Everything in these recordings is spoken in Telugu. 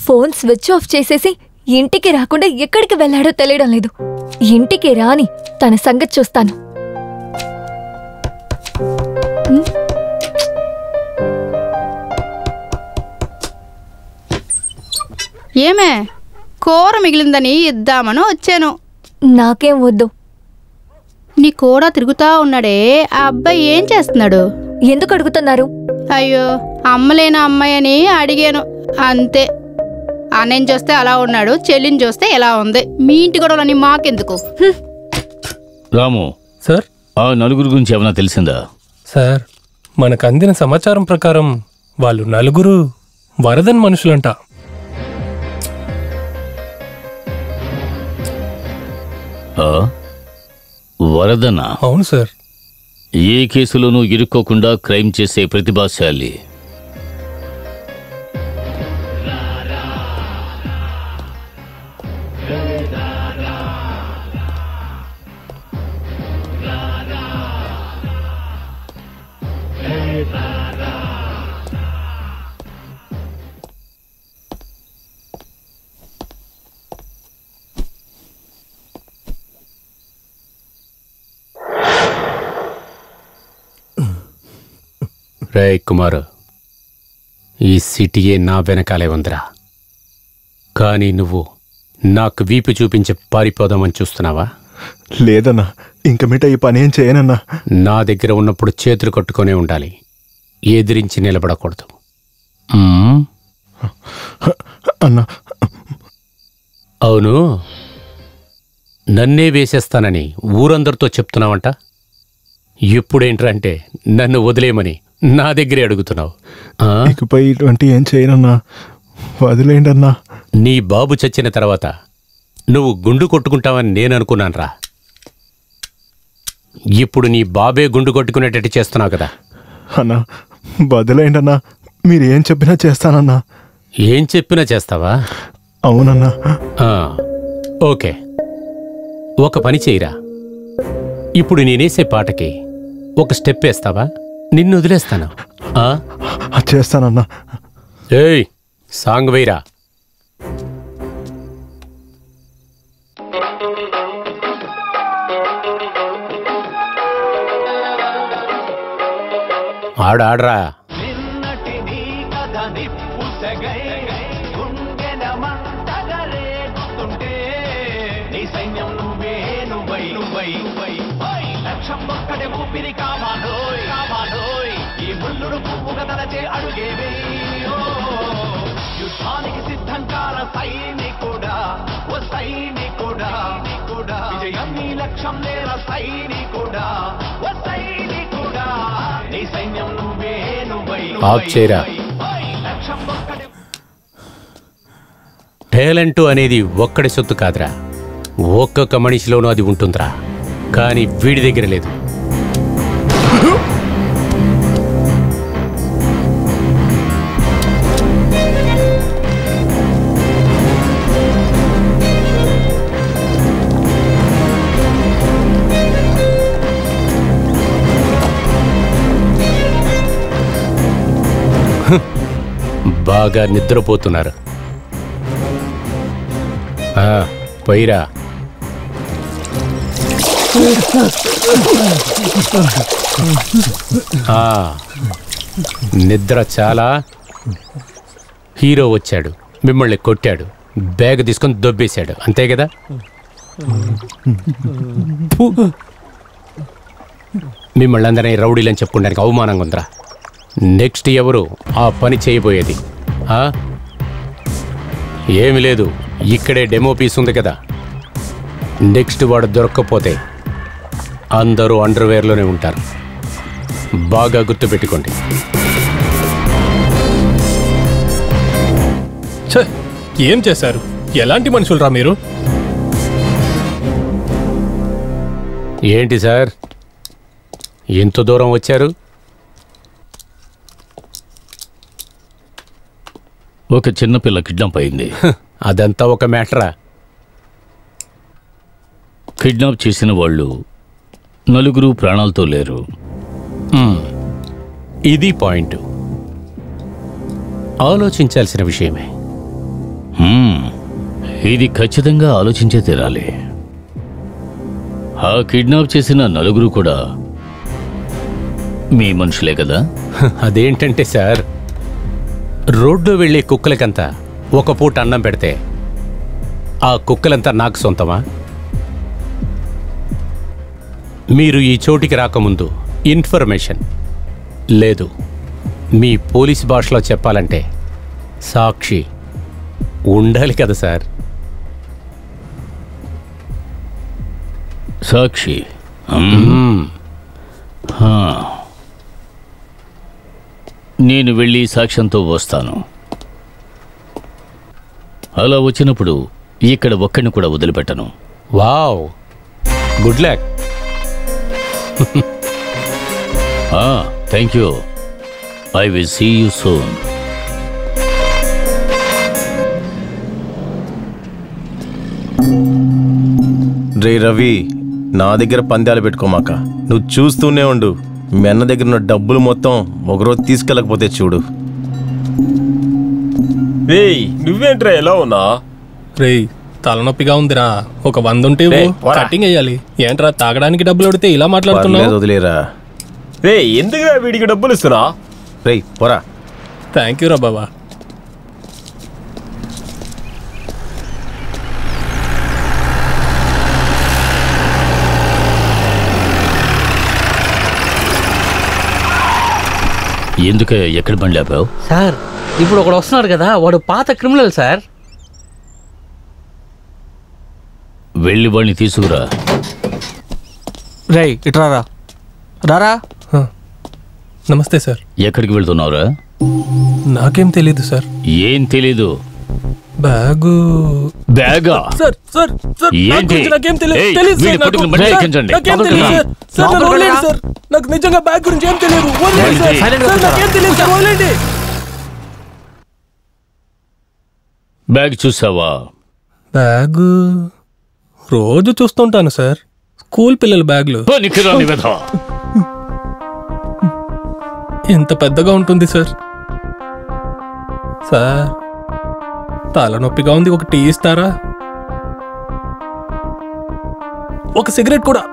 ఫోన్ స్విచ్ ఆఫ్ చేసేసి ఇంటికి రాకుండా ఎక్కడికి వెళ్ళాడో తెలియడం లేదు. ఇంటికి రాని తన సంగతి చూస్తాను. ఏమే కూర మిగిలిందని ఇద్దామని వచ్చాను. నాకేం వద్దు. నీ కూడా తిరుగుతా ఉన్నాడే, ఆ అబ్బాయి ఏం చేస్తున్నాడు? ఎందుకు అడుగుతున్నారు? అయ్యో, అమ్మలేని అమ్మాయి అని అడిగాను అంతే. అన్నయ్యని చూస్తే అలా ఉన్నాడు, చెల్లిని చూస్తే ఎలా ఉంది. మీ ఇంటి గొడవలని మాకెందుకు? రాము సార్, ఆ నలుగురు గురించి ఏమైనా తెలిసిందా? సార్, మనకు అందిన సమాచారం ప్రకారం వాళ్ళు నలుగురు వరదన్ మనుషులంట. వరదనా? అవును సార్. ఏ కేసులోనూ ఇరుక్కోకుండా క్రైమ్ చేసే ప్రతిభాశాలి. రే కుమార్, ఈ సిటీయే నా వెనకాలే ఉందిరా. కానీ నువ్వు నాకు వీపు చూపించి పారిపోదామని చూస్తున్నావా? లేదన్నా, ఇంక మీట ఈ పని ఏం చేయనన్నా. నా దగ్గర ఉన్నప్పుడు చేతులు కట్టుకునే ఉండాలి, ఎదిరించి నిలబడకూడదు. అన్నా, అవును, నన్నే వేసేస్తానని ఊరందరితో చెప్తున్నావంట. ఇప్పుడేంట్రంటే నన్ను వదిలేయమని నా దగ్గరే అడుగుతున్నావు. ఇకపై ఇటువంటి ఏం చేయనన్నా, వదిలేయండి అన్నా. నీ బాబు చచ్చిన తర్వాత నువ్వు గుండు కొట్టుకుంటావని నేను అనుకున్నానురా. ఇప్పుడు నీ బాబే గుండు కొట్టుకునేటట్టు చేస్తున్నావు కదా. అన్నా, వదిలేయండి అన్నా, మీరు ఏం చెప్పినా చేస్తానన్నా. ఏం చెప్పినా చేస్తావా? అవునన్నా. ఓకే, ఒక పని చేయరా. ఇప్పుడు నేనేసే పాటకి ఒక స్టెప్ వేస్తావా? నిన్ను వదిలేస్తాను. చేస్తానన్నా. ఏయ్, సాంగ్ వేయరా. ఆడరా. యుద్ధానికి సిద్ధం కాల సైనికుడా, ఓ సైనికుడా, విజయం నీ లక్ష్యం లేర సైనికుడా, ఓ సైనికుడా, నీ సైన్యం నువ్వే నువ్వై. ఆఫ్ చేయరా. టాలెంట్ అనేది ఒక్కడి సొత్తు కాదురా, ఒక్కొక్క మనిషిలోనూ అది ఉంటుందిరా. కానీ వీడి దగ్గర లేదు. బాగా నిద్రపోతున్నారు. పోయిరా. నిద్ర చాలా. హీరో వచ్చాడు, మిమ్మల్ని కొట్టాడు, బ్యాగ్ తీసుకొని దొబ్బేశాడు, అంతే కదా? మిమ్మల్ని అందరినీ రౌడీలని చెప్పుకోవడానికి అవమానంగా ఉందిరా. నెక్స్ట్ ఎవరు ఆ పని చేయబోయేది? ఏమి లేదు, ఇక్కడే డెమో పీస్ ఉంది కదా. నెక్స్ట్ వాడు దొరక్కపోతే అందరూ అండర్వేర్లోనే ఉంటారు. బాగా గుర్తుపెట్టుకోండి. ఏం చేశారు? ఎలాంటి మనుషులరా మీరు? ఏంటి సార్, ఎంత దూరం వచ్చారు? ఒక చిన్నపిల్ల కిడ్నాప్ అయింది. అదంతా ఒక మ్యాటరా? కిడ్నాప్ చేసిన వాళ్ళు నలుగురు ప్రాణాలతో లేరు. ఇది పాయింట్. ఆలోచించాల్సిన విషయమే. ఇది ఖచ్చితంగా ఆలోచించే తీరాలి. ఆ కిడ్నాప్ చేసిన నలుగురు కూడా మీ మనుషులే కదా? అదేంటంటే సార్, రోడ్డు వెళ్ళే కుక్కలకంతా ఒక పూట అన్నం పెడితే ఆ కుక్కలంతా నాకు సొంతమా? మీరు ఈ చోటికి రాకముందు ఇన్ఫర్మేషన్ లేదు. మీ పోలీస్ భాషలో చెప్పాలంటే సాక్షి ఉండాలి కదా సార్. సాక్షి. నేను వెళ్ళి సాక్ష్యంతో వస్తాను. అలా వచ్చినప్పుడు ఇక్కడ ఒక్కడిని కూడా వదిలిపెట్టను. Wow, good luck. Thank you. I will see you soon. రే రవి, నా దగ్గర పందాలు పెట్టుకోమాక. నువ్వు చూస్తూనే ఉండు. మీ అన్న దగ్గర ఉన్న డబ్బులు మొత్తం ఒకరోజు తీసుకెళ్ళకపోతే చూడు. రేయ్, నువ్వేంట్రా ఎలా ఉన్నా? రేయ్, తలనొప్పిగా ఉందిరా. ఒక 100 ఉంటే కటింగ్ అయ్యాలి. ఏంట్రా తాగడానికి డబ్బులు అడితే ఇలా మాట్లాడుతున్నావు? వదిలేరా. రే, ఎందుకురా వీడికి డబ్బులు ఇస్తున్నా? రేయ్ పోరా. థ్యాంక్ యూ రా బాబా. ఎందుకే ఎక్కడ బండి ఆపావు? సార్, ఇప్పుడు ఒకడు వస్తున్నాడు కదా, వాడు పాత క్రిమినల్ సార్. వెళ్ళి వాడిని తీసుకురా. రై ఇట్రారా. రారా. నమస్తే సార్. ఎక్కడికి వెళ్తున్నావురా? నాకేం తెలీదు సార్. ఏం తెలీదు? బ్యాగు. బ్యాగా? సార్ సార్ సార్, ఏంటి? నాకేం తెలీదు. ఏయ్, తెలీదు వీడి సార్ నాకు. పట్టుకుని బండి ఎక్కించండి. నాకేం తెలీదు సార్. సార్ నన్ను వదిలేయండి సార్. నాకు నిజంగా బ్యాగ్ గురించి ఏం తెలియదు. వదిలేయండి సార్. సార్ నాకేం తెలియదు సార్, వదిలేయండి. బ్యాగ్ చూసావా? బ్యాగు రోజు చూస్తుంటాను సార్. స్కూల్ పిల్లల బ్యాగులు. ఎంత పెద్దగా ఉంటుంది సార్. సార్, తలనొప్పిగా ఉంది. ఒక టీ ఇస్తారా? ఒక సిగరెట్ కూడా.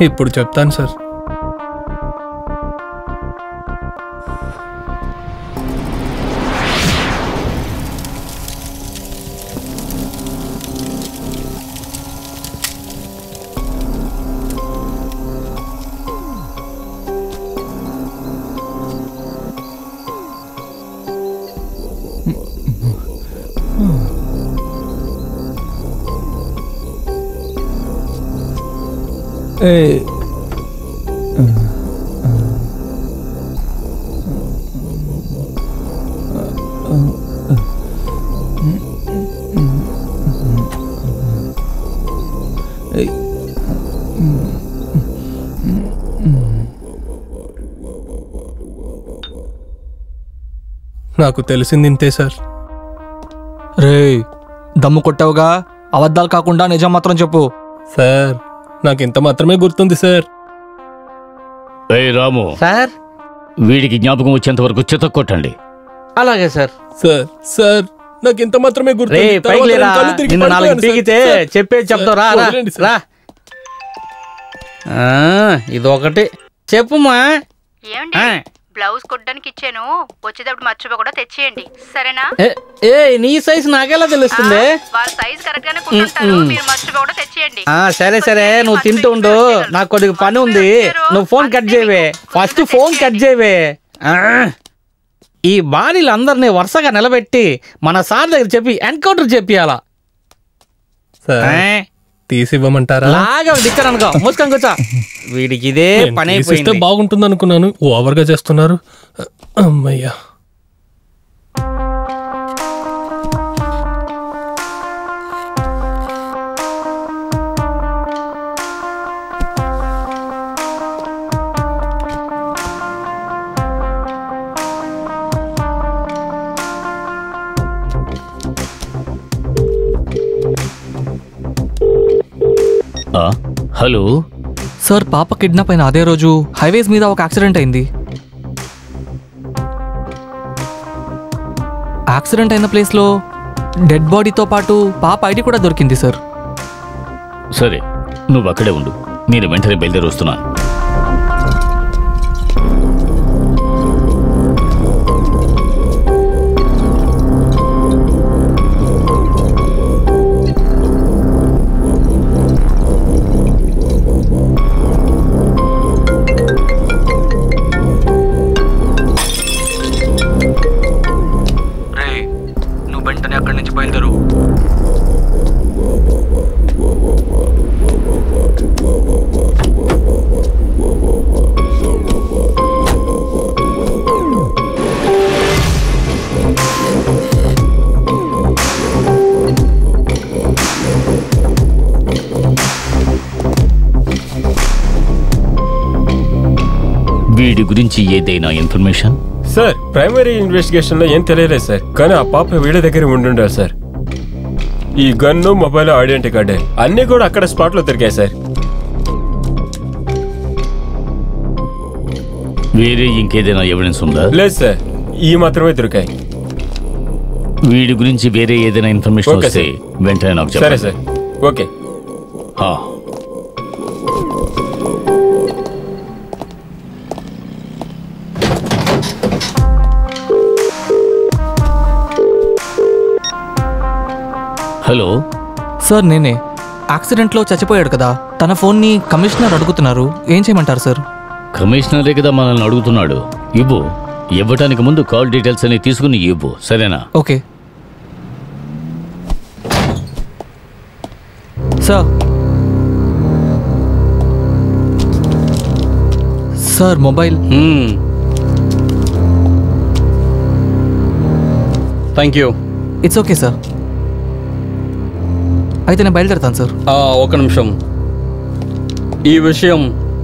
ఇప్పుడు చెప్తాను సార్. నాకు తెలిసింది ఇంతే సార్. రే, దమ్ము కొట్టావుగా, అబద్ధాలు కాకుండా నిజం మాత్రం చెప్పు. సార్, నాకు ఇంత మాత్రమే గుర్తుంది సార్. రాము సార్, వీడికి జ్ఞాపకం వచ్చేంత వరకు చిత్త కొట్టండి. అలాగే సార్. సార్ సార్, నాకు ఇంత మాత్రమే గుర్తుంది. చెప్పేది చెప్తావు. రా రా. ఇదొకటి చెప్పుమా. బ్లౌజ్ కుట్టడానికి ఇచ్చాను, వచ్చేటప్పుడు మర్చిపోకుండా తెచ్చేయండి, సరేనా? ఏ నీ సైజ్ నాకెలా తెలుస్తుంది? వాళ్ళ సైజ్ కరెక్ట్ గానే కుట్టుంటారు, మీరు మర్చిపోకుండా తెచ్చేయండి. సరే సరే, నువ్వు తింటుండు, నాకు కొద్దిగా పని ఉంది. నువ్వు ఫోన్ కట్ చేయవే. ఫస్ట్ ఫోన్ కట్ చేయవే. ఈ బాడీలందరినీ వరుసగా నిలబెట్టి మన సార్ దగ్గర చెప్పి ఎన్కౌంటర్ చెప్పియాలా. తీసివ్వమంటారా? లాగా దిక్కర్ అనుకో, మూసుకొని కూర్చో. వీడికి ఇదే పని అయిపోయింది. బాగుంటుంది అనుకున్నాను, ఓవర్గా చేస్తున్నారు. అమ్మయ్యా. హలో సార్, పాప కిడ్నాప్ అయిన అదే రోజు హైవేస్ మీద ఒక యాక్సిడెంట్ అయింది. యాక్సిడెంట్ అయిన ప్లేస్లో డెడ్ బాడీతో పాటు పాప ఐడి కూడా దొరికింది సార్. సరే, నువ్వు అక్కడే ఉండు, నేను వెంటనే బయలుదేరి వస్తున్నాను. నువ్వు వెంటనే అక్కడి నుంచి బయలుదేరు. వీడి గురించి ఏదైనా ఇన్ఫర్మేషన్? సార్, ప్రైమరీ ఇన్వెస్టిగేషన్ లో ఏం తెలియలేదు సార్, కానీ ఆ పాప వీడి దగ్గర ఉండుండారు సార్. ఈ గన్ను, మొబైల్, ఐడెంటిటీ కార్డు అన్ని కూడా అక్కడ స్పాట్ లో దొరికాయి సార్. వేరే ఇంకేదైనా ఎవిడెన్స్ ఉందా? లేదు సార్, ఈ మాత్రమే దొరికాయి. వీడి గురించి వేరే ఏదైనా ఇన్ఫర్మేషన్ ఓకే వస్తే వెంటనే నాకు సరే చెప్పండి. Sir, okay. హలో సార్, నేనే. యాక్సిడెంట్లో చచ్చిపోయాడు కదా, తన ఫోన్ని కమిషనర్ అడుగుతున్నారు, ఏం చేయమంటారు సార్? కమిషనరే కదా మనల్ని అడుగుతున్నాడు. ఇవ్వు. ఇవ్వటానికి ముందు కాల్ డీటెయిల్స్ అని తీసుకుని ఇవ్వు, సరేనా? Okay sir. Sir, mobile. Thank you. It's okay sir. అయితే నేను బయలుదేరుతాను సార్. ఒక నిమిషం, ఈ విషయం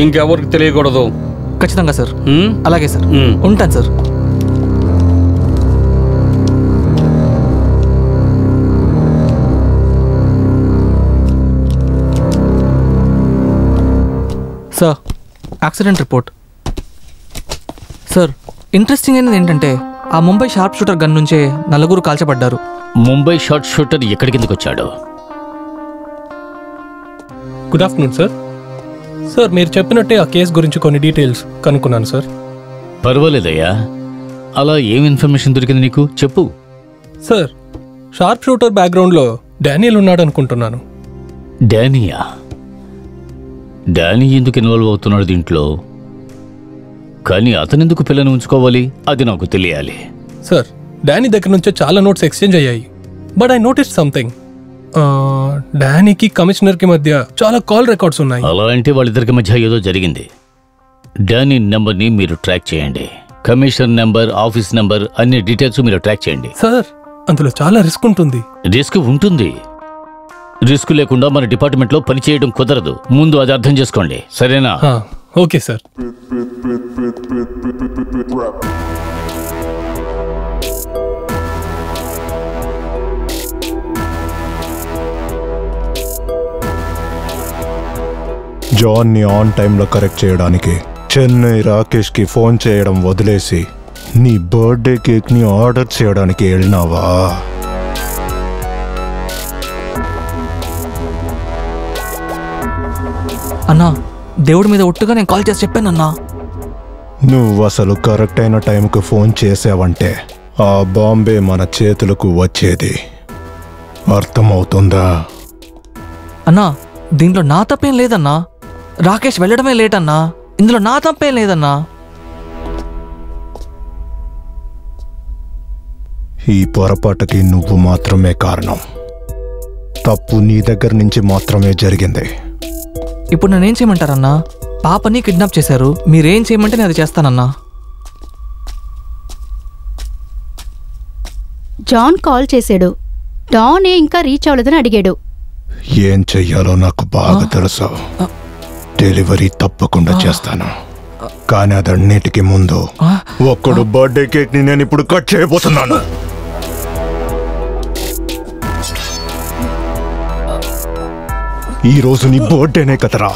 ఇంకెవరికి తెలియకూడదు. ఖచ్చితంగా సార్. అలాగే సార్, ఉంటాను sir. Sir, accident report. Sir, interesting అయినది ఏంటంటే ఆ ముంబై షార్ప్ షూటర్ గన్ నుంచే 4 కాల్చబడ్డారు. ముంబై షార్ట్ షూటర్ ఎక్కడి కిందకు వచ్చాడు? Good afternoon sir. సార్, మీరు చెప్పినట్టే ఆ కేసు గురించి కొన్ని డీటెయిల్స్ కనుక్కున్నాను సార్. పర్వాలేదయ్యా. అలా ఏం ఇన్ఫర్మేషన్ దొరికింది నీకు? చెప్పు. సార్, షార్ప్ షూటర్ బ్యాక్గ్రౌండ్లో డానియల్ ఉన్నాడు అనుకుంటున్నాను. డానియా? డానీ ఎందుకు ఇన్వాల్వ్ అవుతున్నాడు దీంట్లో? కానీ అతనెందుకు పిల్లని ఉంచుకోవాలి? అది నాకు తెలియాలి. సార్, డానీ దగ్గర నుంచే చాలా నోట్స్ ఎక్స్చేంజ్ అయ్యాయి. But I notice something. డానీకి కమిషనర్కి మధ్య చాలా కాల్ రికార్డ్స్ ఉన్నాయి. అలా అంటే వాళ్ళిద్దరికి మధ్య ఏదో జరిగింది. డానీ నెంబర్ని మీరు ట్రాక్ చేయండి. కమిషనర్ నెంబర్, ఆఫీస్ నెంబర్, అన్ని డీటెయిల్స్ మీరు ట్రాక్ చేయండి. సార్, అందులో చాలా రిస్క్ ఉంటుంది. రిస్క్ ఉంటుంది. రిస్క్ లేకుండా మన డిపార్ట్మెంట్లో పనిచేయడం కుదరదు. ముందు అది అర్థం చేసుకోండి, సరేనా? Okay sir. జాన్ని ఆన్ టైంలో కరెక్ట్ చేయడానికి చెన్నై రాకేష్కి ఫోన్ చేయడం వదిలేసి నీ బర్త్డే కేక్ని ఆర్డర్ చేయడానికి వెళ్ళినావా? అన్నా, దేవుడి మీద ఒట్టుగా నేను కాల్ చేసి చెప్పానన్నా. నువ్వు అసలు కరెక్ట్ అయిన టైంకి ఫోన్ చేసావంటే ఆ బాంబే మన చేతులకు వచ్చేది. అర్థమవుతుందా? అన్నా, దీంట్లో నా తప్పేం లేదన్నా. రాకేష్ వెళ్ళడమే లేట్ అన్నా. ఇందులో నా తప్పేం లేదన్నా. ఈ పొరపాటుకి నువ్వు మాత్రమే కారణం. తప్పు నీ దగ్గర నుంచి మాత్రమే జరిగింది. ఇప్పుడు నేనేం చేయమంటారన్నా? పాపని కిడ్నాప్ చేశారు, మీరేం చేయమంటే నేను అది చేస్తానన్నా. జాన్ కాల్ చేశాడు. డాన్ ఇంకా రీచ్ అవ్వలేదని అడిగాడు. ఏం చెయ్యాలో నాకు బాగా తెలుసు. డెలివరీ తప్పకుండా చేస్తాను, కానీ అదన్నిటికీ ముందు ఒక్కడు బర్త్డే కేక్ ని నేను ఇప్పుడు కట్ చేయబోతున్నాను. ఈ రోజు నీ బర్త్డేనే కదరా.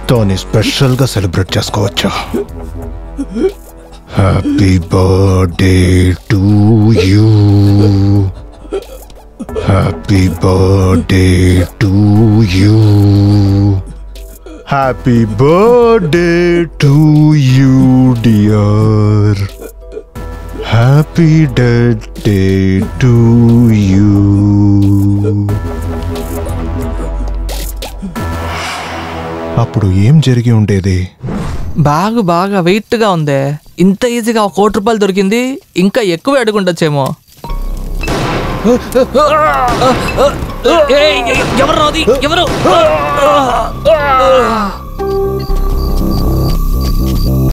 తోని స్పెషల్గా సెలబ్రేట్ చేసుకోవచ్చా? Happy birthday to you, happy birthday to you, happy birthday to you dear, happy birthday to you. అప్పుడు ఏం జరిగి ఉండేది? బ్యాగ్ బాగా వెయిట్గా ఉందే. ఇంత ఈజీగా 1 కోటి రూపాయలు దొరికింది, ఇంకా ఎక్కువ అడుగుండొచ్చేమో. ఎవరు?